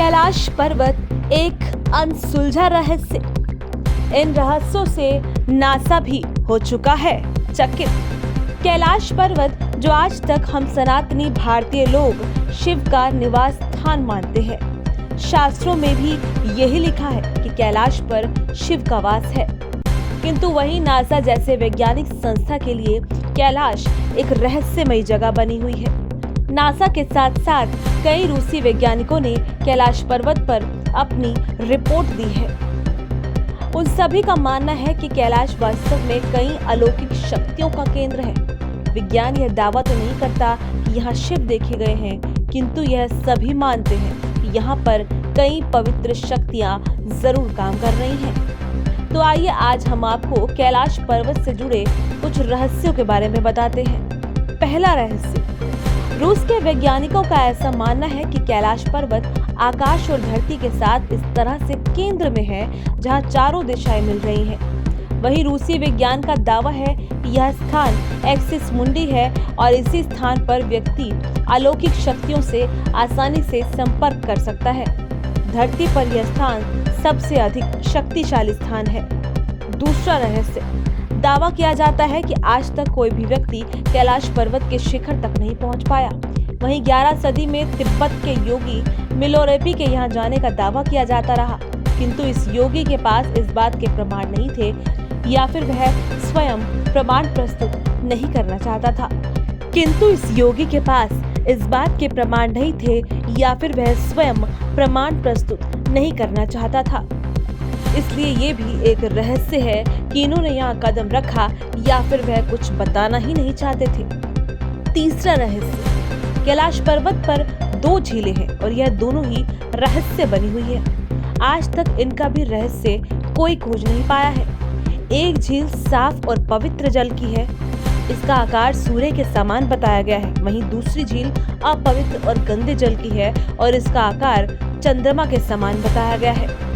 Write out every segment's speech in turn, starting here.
कैलाश पर्वत एक अनसुलझा रहस्य। इन रहस्यों से नासा भी हो चुका है चकित। कैलाश पर्वत, जो आज तक हम सनातनी भारतीय लोग शिव का निवास स्थान मानते हैं, शास्त्रों में भी यही लिखा है कि कैलाश पर शिव का वास है। किंतु वहीं नासा जैसे वैज्ञानिक संस्था के लिए कैलाश एक रहस्यमयी जगह बनी हुई है। नासा के साथ साथ कई रूसी वैज्ञानिकों ने कैलाश पर्वत पर अपनी रिपोर्ट दी है। उन सभी का मानना है कि कैलाश वास्तव में कई अलौकिक शक्तियों का केंद्र है। विज्ञान यह दावा तो नहीं करता कि यहाँ शिव देखे गए हैं, किंतु यह सभी मानते हैं कि यहाँ पर कई पवित्र शक्तियाँ जरूर काम कर रही हैं। तो आइए आज हम आपको कैलाश पर्वत से जुड़े कुछ रहस्यों के बारे में बताते हैं। पहला रहस्य, रूस के वैज्ञानिकों का ऐसा मानना है कि कैलाश पर्वत आकाश और धरती के साथ इस तरह से केंद्र में है जहां चारों दिशाएं मिल रही हैं। वहीं रूसी विज्ञान का दावा है कि यह स्थान एक्सिस मुंडी है और इसी स्थान पर व्यक्ति अलौकिक शक्तियों से आसानी से संपर्क कर सकता है। धरती पर यह स्थान सबसे अधिक शक्तिशाली स्थान है। दूसरा रहस्य, दावा किया जाता है कि आज तक कोई भी व्यक्ति कैलाश पर्वत के शिखर तक नहीं पहुंच पाया। वहीं 11 सदी में तिब्बत के योगी मिलोरेपी के यहाँ जाने का दावा किया जाता रहा, किंतु इस योगी के पास इस बात के प्रमाण नहीं थे या फिर वह स्वयं प्रमाण प्रस्तुत नहीं करना चाहता था। किंतु इस योगी के पास इस बात के प्रमाण नहीं थे या फिर वह स्वयं प्रमाण प्रस्तुत नहीं करना चाहता था। इसलिए ये भी एक रहस्य है कि इन्होंने यहाँ कदम रखा या फिर वह कुछ बताना ही नहीं चाहते थे। तीसरा रहस्य, कैलाश पर्वत पर 2 झीलें हैं और यह दोनों ही रहस्य बनी हुई है। आज तक इनका भी रहस्य कोई खोज नहीं पाया है। एक झील साफ और पवित्र जल की है, इसका आकार सूर्य के समान बताया गया है। वहीं दूसरी झील अपवित्र और गंदे जल की है और इसका आकार चंद्रमा के समान बताया गया है।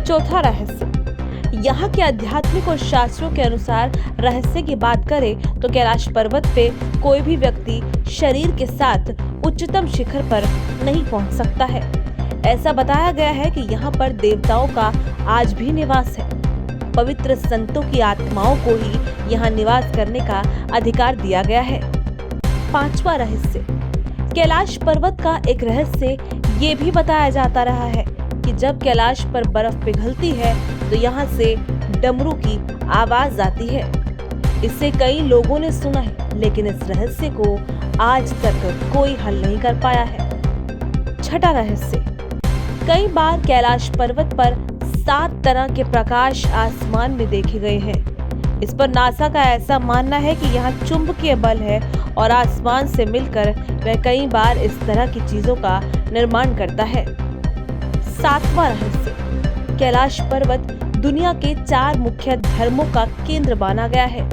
चौथा रहस्य, यहाँ के आध्यात्मिक और शास्त्रों के अनुसार रहस्य की बात करें तो कैलाश पर्वत पे कोई भी व्यक्ति शरीर के साथ उच्चतम शिखर पर नहीं पहुँच सकता है। ऐसा बताया गया है कि यहाँ पर देवताओं का आज भी निवास है। पवित्र संतों की आत्माओं को ही यहाँ निवास करने का अधिकार दिया गया है। पांचवा रहस्य, कैलाश पर्वत का एक रहस्य ये भी बताया जाता रहा है कि जब कैलाश पर बर्फ पिघलती है तो यहाँ से डमरू की आवाज आती है। इससे कई लोगों ने सुना है, लेकिन इस रहस्य को आज तक कोई हल नहीं कर पाया है। छठा रहस्य, कई बार कैलाश पर्वत पर 7 तरह के प्रकाश आसमान में देखे गए हैं। इस पर नासा का ऐसा मानना है कि यहाँ चुंबकीय बल है और आसमान से मिलकर वह कई बार इस तरह की चीजों का निर्माण करता है। 7वां रहस्य, कैलाश पर्वत दुनिया के 4 मुख्य धर्मों का केंद्र माना गया है।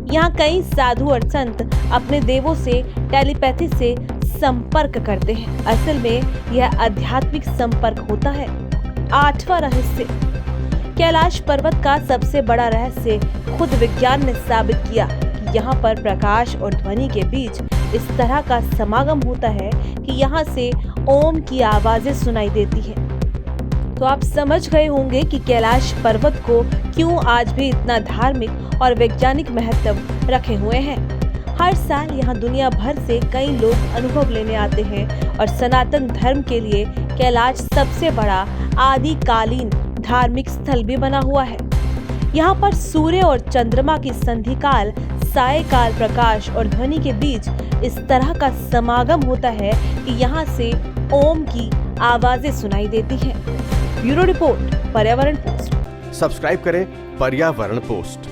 यहाँ कई साधु और संत अपने देवों से टेलीपैथी से संपर्क करते हैं। असल में यह आध्यात्मिक संपर्क होता है। 8वां रहस्य, कैलाश पर्वत का सबसे बड़ा रहस्य खुद विज्ञान ने साबित किया कि यहाँ पर प्रकाश और ध्वनि के बीच इस तरह का समागम होता है कि यहाँ से ओम की आवाजें सुनाई देती है। तो आप समझ गए होंगे कि कैलाश पर्वत को क्यों आज भी इतना धार्मिक और वैज्ञानिक महत्व रखे हुए हैं। हर साल यहाँ दुनिया भर से कई लोग अनुभव लेने आते हैं और सनातन धर्म के लिए कैलाश सबसे बड़ा आदिकालीन धार्मिक स्थल भी बना हुआ है। यहाँ पर सूर्य और चंद्रमा की संधि काल, साय काल, प्रकाश और ध्वनि के बीच इस तरह का समागम होता है कि यहाँ से ओम की आवाजें सुनाई देती हैं। ब्यूरो रिपोर्ट, पर्यावरण पोस्ट। सब्सक्राइब करें पर्यावरण पोस्ट।